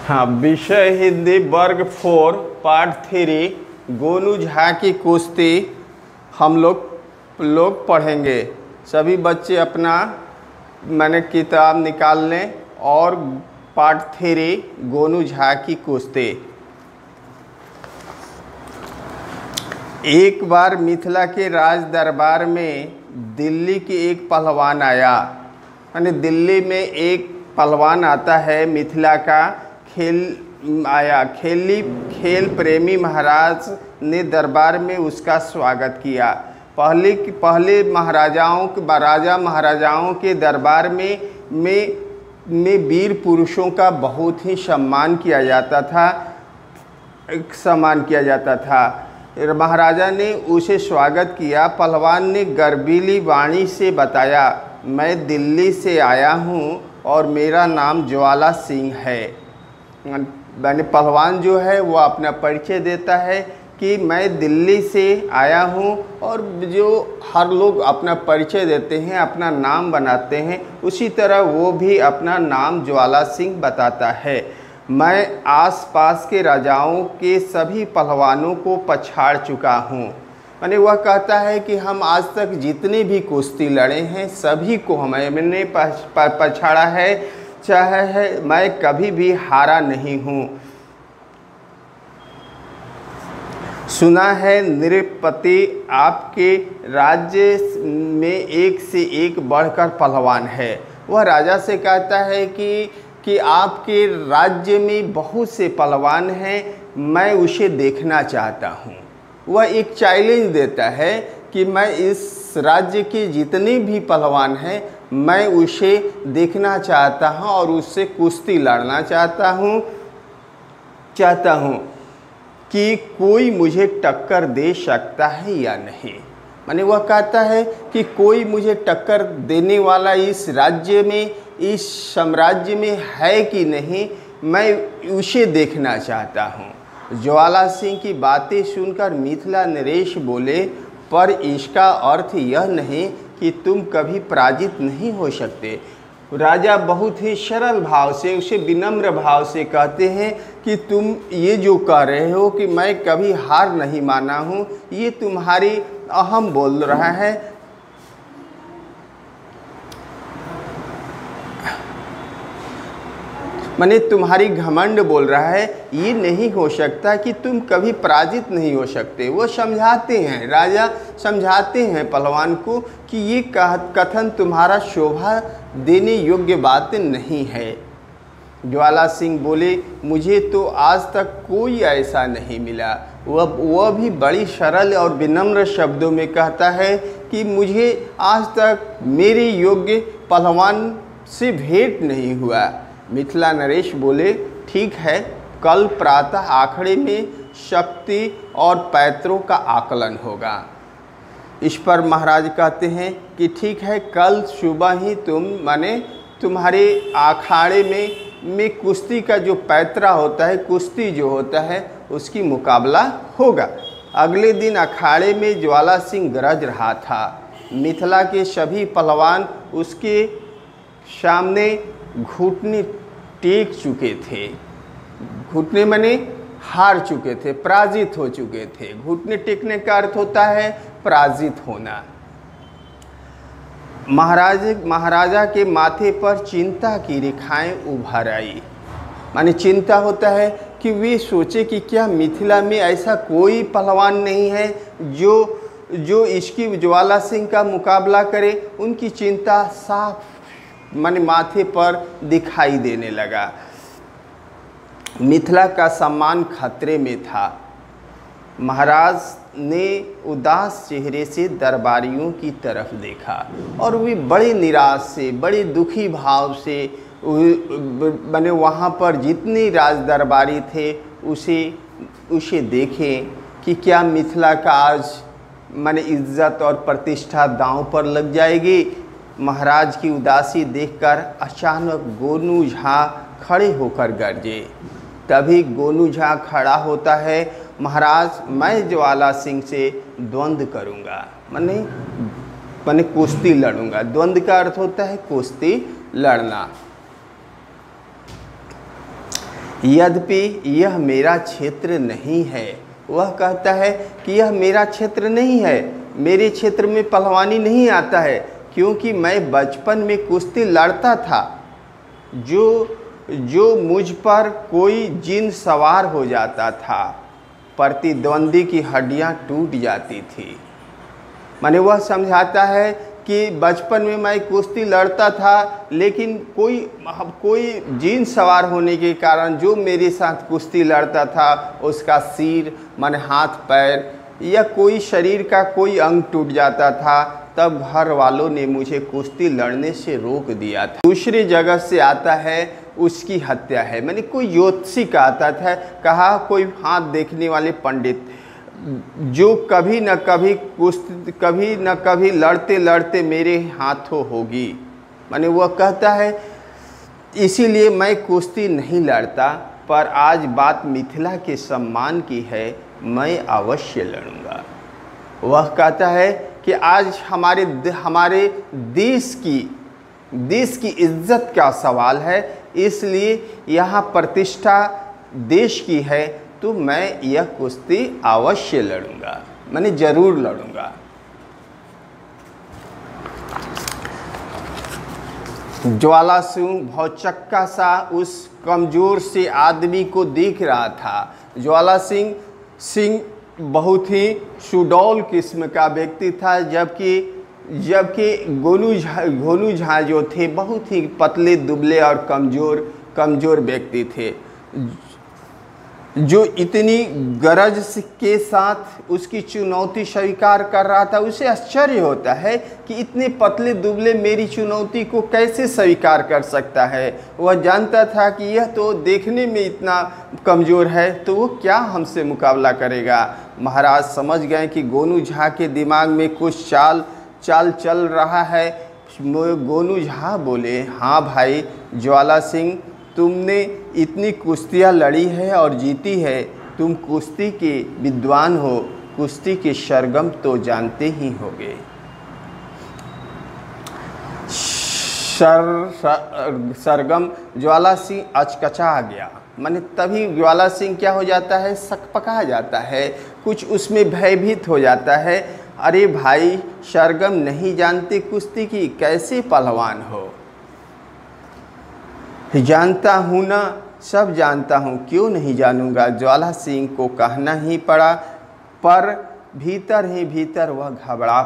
हाँ, विषय हिंदी वर्ग 4 पार्ट 3 गोनू झा की कुश्ती हम लोग पढ़ेंगे। सभी बच्चे अपना किताब निकाल लें और पार्ट 3 गोनू झा की कुश्ती। एक बार मिथिला के राज दरबार में दिल्ली के एक पहलवान आया। दिल्ली में एक पहलवान आता है, मिथिला का खेल प्रेमी महाराज ने दरबार में उसका स्वागत किया। पहले राजा महाराजाओं के दरबार में वीर पुरुषों का बहुत ही सम्मान किया जाता था। महाराजा ने उसे स्वागत किया। पहलवान ने गर्वीली वाणी से बताया, मैं दिल्ली से आया हूँ और मेरा नाम ज्वाला सिंह है। पहलवान जो है वो अपना परिचय देता है कि मैं दिल्ली से आया हूँ, और जो हर लोग अपना परिचय देते हैं, अपना नाम बनाते हैं, उसी तरह वो भी अपना नाम ज्वाला सिंह बताता है। मैं आसपास के राजाओं के सभी पहलवानों को पछाड़ चुका हूँ। वह कहता है कि हम आज तक जितनी भी कुश्ती लड़े हैं सभी को मैंने पछाड़ा है, चाहे मैं कभी भी हारा नहीं हूँ। सुना है नृपति आपके राज्य में एक से एक बढ़कर पहलवान है। वह राजा से कहता है कि आपके राज्य में बहुत से पहलवान हैं, मैं उसे देखना चाहता हूँ। वह एक चैलेंज देता है कि मैं इस राज्य के जितने भी पहलवान हैं मैं उसे देखना चाहता हूँ और उससे कुश्ती लड़ना चाहता हूँ कि कोई मुझे टक्कर दे सकता है या नहीं। वह कहता है कि कोई मुझे टक्कर देने वाला इस राज्य में, इस साम्राज्य में है कि नहीं, मैं उसे देखना चाहता हूँ। ज्वाला सिंह की बातें सुनकर मिथिला नरेश बोले, पर इसका अर्थ यह नहीं कि तुम कभी पराजित नहीं हो सकते। राजा बहुत ही सरल भाव से, उसे विनम्र भाव से कहते हैं कि तुम ये जो कह रहे हो कि मैं कभी हार नहीं माना हूँ, ये तुम्हारी अहम बोल रहा है। तुम्हारी घमंड बोल रहा है। ये नहीं हो सकता कि तुम कभी पराजित नहीं हो सकते। वो समझाते हैं, राजा समझाते हैं पहलवान को कि ये कथन तुम्हारा शोभा देने योग्य बात नहीं है। ज्वाला सिंह बोले, मुझे तो आज तक कोई ऐसा नहीं मिला। वह भी बड़ी सरल और विनम्र शब्दों में कहता है कि मुझे आज तक मेरे योग्य पहलवान से भेंट नहीं हुआ। मिथिला नरेश बोले, ठीक है, कल प्रातः आखड़े में शक्ति और पैतरों का आकलन होगा। इस पर महाराज कहते हैं कि ठीक है, कल सुबह ही तुम्हारे अखाड़े में कुश्ती का जो पैतरा होता है, कुश्ती जो होता है, उसकी मुकाबला होगा। अगले दिन अखाड़े में ज्वाला सिंह गरज रहा था। मिथिला के सभी पहलवान उसके सामने घुटने टेक चुके थे। घुटने हार चुके थे, पराजित हो चुके थे। घुटने टेकने का अर्थ होता है पराजित होना। महाराजा के माथे पर चिंता की रेखाएं उभर आई। चिंता होता है कि वे सोचे कि क्या मिथिला में ऐसा कोई पहलवान नहीं है जो इसकी ज्वाला सिंह का मुकाबला करे। उनकी चिंता साफ माथे पर दिखाई देने लगा। मिथिला का सम्मान खतरे में था। महाराज ने उदास चेहरे से दरबारियों की तरफ देखा और वे बड़े निराश से, बड़े दुखी भाव से वहाँ पर जितने राज दरबारी थे उसे देखें कि क्या मिथिला का आज इज्जत और प्रतिष्ठा दांव पर लग जाएगी। महाराज की उदासी देखकर अचानक गोनू झा खड़े होकर गरजे। तभी गोनू झा खड़ा होता है, महाराज, मैं ज्वाला सिंह से द्वंद्व करूंगा, कुश्ती लड़ूंगा। द्वंद्व का अर्थ होता है कुश्ती लड़ना। यद्यपि यह मेरा क्षेत्र नहीं है। वह कहता है कि यह मेरा क्षेत्र नहीं है, मेरे क्षेत्र में पहलवानी नहीं आता है, क्योंकि मैं बचपन में कुश्ती लड़ता था। जो मुझ पर कोई जिन सवार हो जाता था, प्रतिद्वंदी की हड्डियां टूट जाती थी। माने वह समझाता है कि बचपन में मैं कुश्ती लड़ता था, लेकिन कोई जीन सवार होने के कारण जो मेरे साथ कुश्ती लड़ता था उसका सिर, माने हाथ पैर या कोई शरीर का कोई अंग टूट जाता था, तब घर वालों ने मुझे कुश्ती लड़ने से रोक दिया था। दूसरी जगह से आता है उसकी हत्या है। मैंने कोई ज्योतिषी आता था, कहा कोई हाथ देखने वाले पंडित जो कभी न कभी लड़ते लड़ते मेरे हाथों होगी। माने वह कहता है इसीलिए मैं कुश्ती नहीं लड़ता, पर आज बात मिथिला के सम्मान की है, मैं अवश्य लड़ूंगा। वह कहता है कि आज हमारे देश की इज्जत का सवाल है, इसलिए यहाँ प्रतिष्ठा देश की है, तो मैं यह कुश्ती अवश्य लड़ूंगा, मैंने जरूर लड़ूंगा। ज्वाला सिंह भौचक्का सा उस कमज़ोर से आदमी को देख रहा था। ज्वाला सिंह बहुत ही सुडौल किस्म का व्यक्ति था, जबकि गोनू झा जो थे बहुत ही पतले दुबले और कमज़ोर व्यक्ति थे, जो इतनी गरज के साथ उसकी चुनौती स्वीकार कर रहा था। उसे आश्चर्य होता है कि इतने पतले दुबले मेरी चुनौती को कैसे स्वीकार कर सकता है। वह जानता था कि यह तो देखने में इतना कमज़ोर है, तो वो क्या हमसे मुकाबला करेगा। महाराज समझ गए कि गोनू झा के दिमाग में कुछ चाल चल रहा है। गोनू झा बोले, हाँ भाई ज्वाला सिंह, तुमने इतनी कुश्तियाँ लड़ी है और जीती है, तुम कुश्ती के विद्वान हो, कुश्ती के सरगम तो जानते ही होगे। सरगम ज्वाला सिंह अचकचा गया। माने तभी ज्वाला सिंह क्या हो जाता है, सकपका जाता है, कुछ उसमें भयभीत हो जाता है। अरे भाई सरगम नहीं जानते कुश्ती की, कैसे पहलवान हो। जानता हूँ ना, सब जानता हूँ, क्यों नहीं जानूँगा। ज्वाला सिंह को कहना ही पड़ा, पर भीतर ही भीतर वह घबरा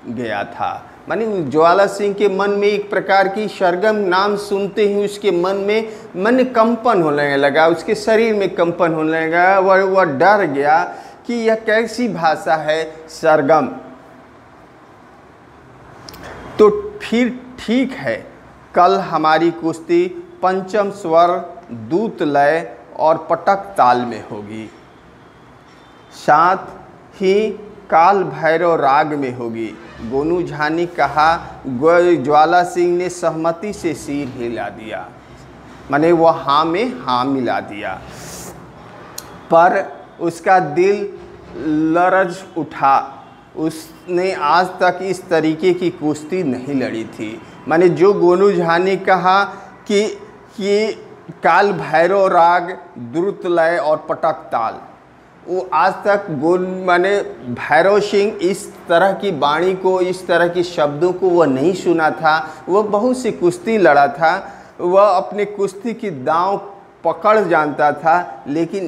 गया था। माने ज्वाला सिंह के मन में एक प्रकार की सरगम नाम सुनते ही उसके मन कंपन होने लगा, उसके शरीर में कंपन होने लगा। वह डर गया कि यह कैसी भाषा है सरगम। तो फिर ठीक है, कल हमारी कुश्ती पंचम स्वर, दूत लय और पटक ताल में होगी, साथ ही काल भैरव राग में होगी। गोनू झा ने कहा। ज्वाला सिंह ने सहमति से सिर हिला दिया, माने वह हाँ में हाँ मिला दिया, पर उसका दिल लरज उठा। उसने आज तक इस तरीके की कुश्ती नहीं लड़ी थी। माने जो गोनू झा ने कहा कि काल भैरव राग, द्रुत लय और पटक ताल, वो आज तक माने भैरव सिंह इस तरह की वाणी को, इस तरह के शब्दों को वह नहीं सुना था। वह बहुत सी कुश्ती लड़ा था, वह अपने कुश्ती की दांव पकड़ जानता था, लेकिन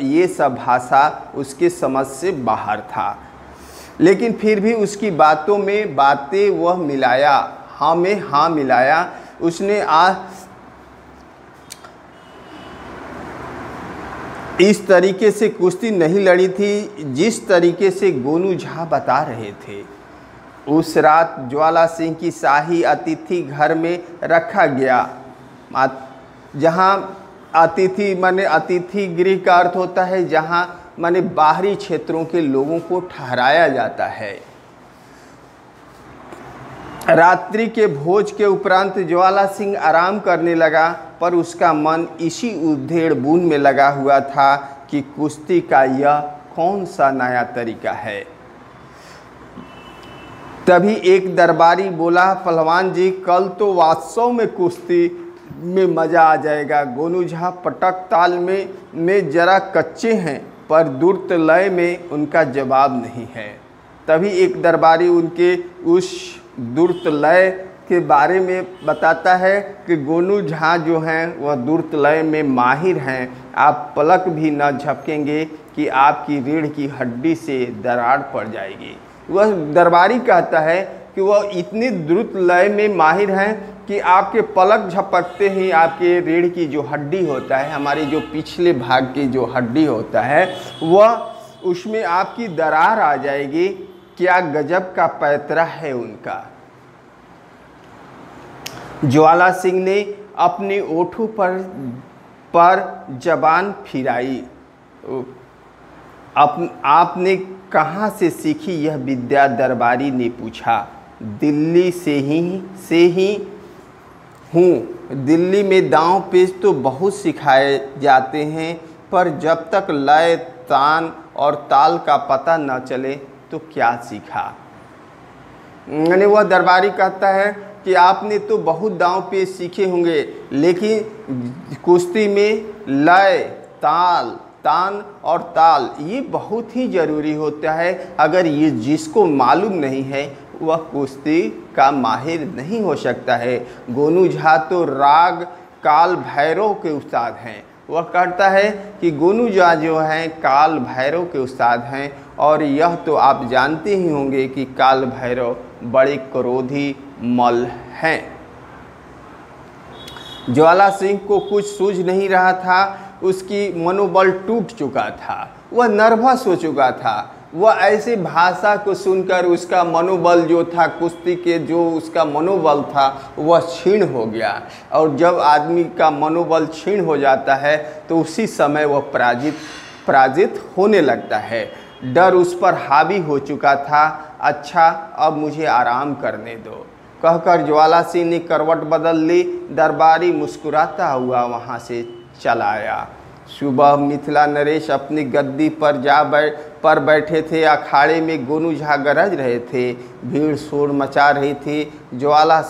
ये सब भाषा उसके समझ से बाहर था। लेकिन फिर भी उसकी बातों में बातें वह मिलाया, हाँ में हाँ मिलाया। उसने इस तरीके से कुश्ती नहीं लड़ी थी जिस तरीके से गोनू झा बता रहे थे। उस रात ज्वाला सिंह की शाही अतिथि घर में रखा गया, जहाँ अतिथि माने अतिथि गृह का अर्थ होता है जहाँ माने बाहरी क्षेत्रों के लोगों को ठहराया जाता है। रात्रि के भोज के उपरांत ज्वाला सिंह आराम करने लगा, पर उसका मन इसी उधेड़ बुन में लगा हुआ था कि कुश्ती का यह कौन सा नया तरीका है। तभी एक दरबारी बोला, पहलवान जी कल तो वास्तव में कुश्ती में मज़ा आ जाएगा। गोनू झा पटक ताल में जरा कच्चे हैं, पर द्रुत लय में उनका जवाब नहीं है। तभी एक दरबारी उनके उस द्रुत लय के बारे में बताता है कि गोनू झा जो हैं वह द्रुत लय में माहिर हैं। आप पलक भी न झपकेंगे कि आपकी रीढ़ की हड्डी से दरार पड़ जाएगी। वह दरबारी कहता है कि वह इतनी द्रुत लय में माहिर हैं कि आपके पलक झपकते ही आपके रीढ़ की जो हड्डी होता है, हमारे जो पिछले भाग की जो हड्डी होता है, वह उसमें आपकी दरार आ जाएगी। क्या गजब का पैतरा है उनका। ज्वाला सिंह ने अपने ओठों पर जबान फिराई। आपने कहाँ से सीखी यह विद्या, दरबारी ने पूछा। दिल्ली से ही हूँ। दिल्ली में दांव पेच तो बहुत सिखाए जाते हैं, पर जब तक लय, तान और ताल का पता न चले तो क्या सीखा। यानी वह दरबारी कहता है कि आपने तो बहुत दांव पेच सीखे होंगे, लेकिन कुश्ती में लय, ताल, तान और ताल ये बहुत ही ज़रूरी होता है। अगर ये जिसको मालूम नहीं है वह कुश्ती का माहिर नहीं हो सकता है। गोनू झा तो राग काल भैरव के उस्ताद हैं। वह कहता है कि गोनू झा जो हैं काल भैरव के उस्ताद हैं, और यह तो आप जानते ही होंगे कि काल भैरव बड़े क्रोधी मल हैं। ज्वाला सिंह को कुछ सूझ नहीं रहा था। उसकी मनोबल टूट चुका था। वह नर्वस हो चुका था। वह ऐसे भाषा को सुनकर उसका मनोबल जो था, कुश्ती के जो उसका मनोबल था, वह क्षीण हो गया। और जब आदमी का मनोबल क्षीण हो जाता है तो उसी समय वह पराजित होने लगता है। डर उस पर हावी हो चुका था। अच्छा, अब मुझे आराम करने दो, कहकर ज्वाला सिंह ने करवट बदल ली। दरबारी मुस्कुराता हुआ वहाँ से चला आया। सुबह मिथिला नरेश अपनी गद्दी पर बैठे थे। अखाड़े में गोनू झा गरज रहे थे। भीड़ शोर मचा रही थी। ज्वाला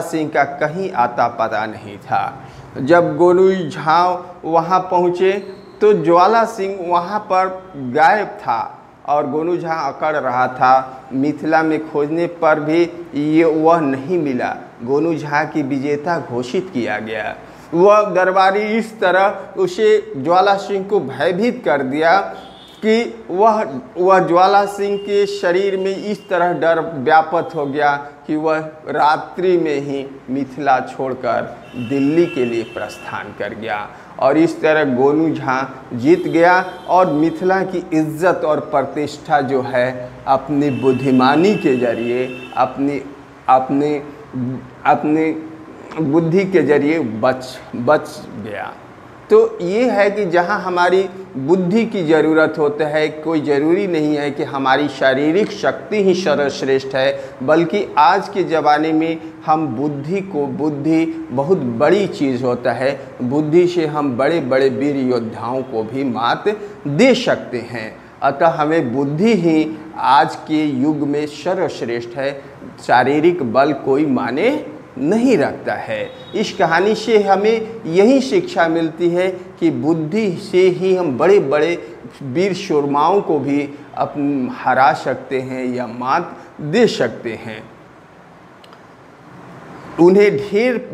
सिंह का कहीं आता पता नहीं था। जब गोनू झा वहाँ पहुँचे तो ज्वाला सिंह वहाँ पर गायब था और गोनू झा अकड़ रहा था। मिथिला में खोजने पर भी वह नहीं मिला। गोनू झा की विजेता घोषित किया गया। वह दरबारी इस तरह उसे ज्वाला सिंह को भयभीत कर दिया कि वह ज्वाला सिंह के शरीर में इस तरह डर व्याप्त हो गया कि वह रात्रि में ही मिथिला छोड़कर दिल्ली के लिए प्रस्थान कर गया। और इस तरह गोनू झा जीत गया और मिथिला की इज्जत और प्रतिष्ठा जो है अपनी बुद्धिमानी के जरिए, अपनी बुद्धि के जरिए बच गया। तो ये है कि जहाँ हमारी बुद्धि की ज़रूरत होता है, कोई ज़रूरी नहीं है कि हमारी शारीरिक शक्ति ही सर्वश्रेष्ठ है, बल्कि आज के ज़माने में हम बुद्धि बहुत बड़ी चीज़ होता है। बुद्धि से हम बड़े बड़े वीर योद्धाओं को भी मात दे सकते हैं। अतः हमें बुद्धि ही आज के युग में सर्वश्रेष्ठ है। शारीरिक बल कोई माने नहीं रखता है। इस कहानी से हमें यही शिक्षा मिलती है कि बुद्धि से ही हम बड़े बड़े वीर शूरमाओं को भी हरा सकते हैं या मात दे सकते हैं। उन्हें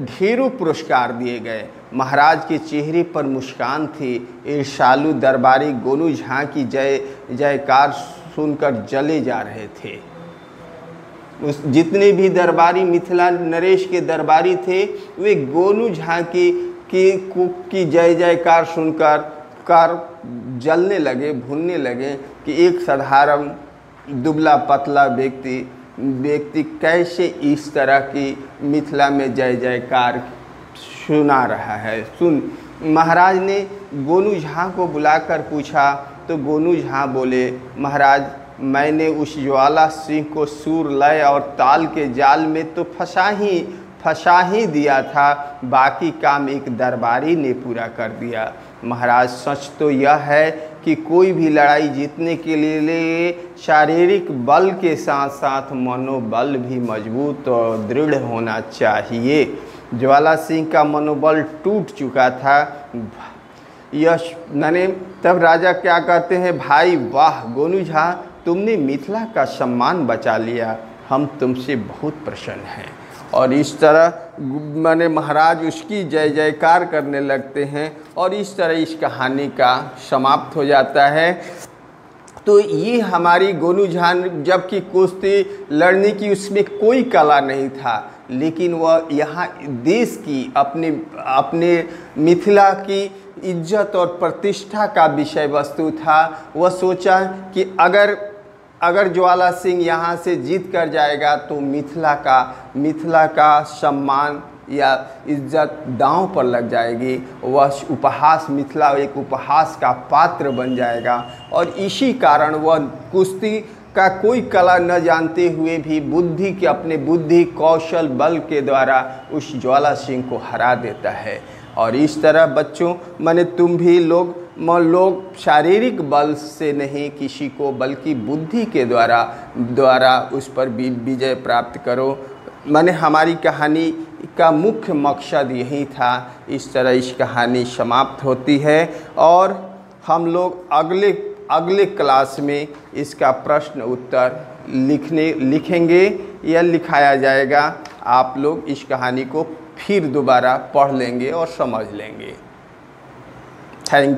ढेरों पुरस्कार दिए गए। महाराज के चेहरे पर मुस्कान थी। ईर्ष्यालु दरबारी गोनू झा की जय जयकार सुनकर जले जा रहे थे। जितने भी दरबारी मिथिला नरेश के दरबारी थे वे गोनू झा की जय जयकार सुनकर जलने लगे, भूनने लगे कि एक साधारण दुबला पतला व्यक्ति कैसे इस तरह की मिथिला में जय जयकार सुना रहा है। महाराज ने गोनू झा को बुलाकर पूछा तो गोनू झा बोले, महाराज मैंने उस ज्वाला सिंह को सुर, लय और ताल के जाल में तो फंसा ही दिया था, बाकी काम एक दरबारी ने पूरा कर दिया। महाराज सच तो यह है कि कोई भी लड़ाई जीतने के लिए शारीरिक बल के साथ साथ मनोबल भी मजबूत और दृढ़ होना चाहिए। ज्वाला सिंह का मनोबल टूट चुका था। यश मैंने तब राजा क्या कहते हैं, भाई वाह गोनू झा, तुमने मिथिला का सम्मान बचा लिया, हम तुमसे बहुत प्रसन्न हैं। और इस तरह मैंने महाराज उसकी जय जयकार करने लगते हैं और इस तरह इस कहानी का समाप्त हो जाता है। तो ये हमारी गोनू झा, जबकि कुश्ती लड़ने की उसमें कोई कला नहीं था, लेकिन वह यहाँ देश की अपने मिथिला की इज्जत और प्रतिष्ठा का विषय वस्तु था। वह सोचा कि अगर ज्वाला सिंह यहाँ से जीत कर जाएगा तो मिथिला का सम्मान या इज्जत दांव पर लग जाएगी। वह मिथिला एक उपहास का पात्र बन जाएगा। और इसी कारण वह कुश्ती का कोई कला न जानते हुए भी अपने बुद्धि कौशल बल के द्वारा उस ज्वाला सिंह को हरा देता है। और इस तरह बच्चों, माने तुम भी लोग शारीरिक बल से नहीं किसी को, बल्कि बुद्धि के द्वारा उस पर विजय प्राप्त करो। माने हमारी कहानी का मुख्य मकसद यही था। इस तरह इस कहानी समाप्त होती है और हम लोग अगले क्लास में इसका प्रश्न उत्तर लिखेंगे या लिखाया जाएगा। आप लोग इस कहानी को फिर दोबारा पढ़ लेंगे और समझ लेंगे। Thank you.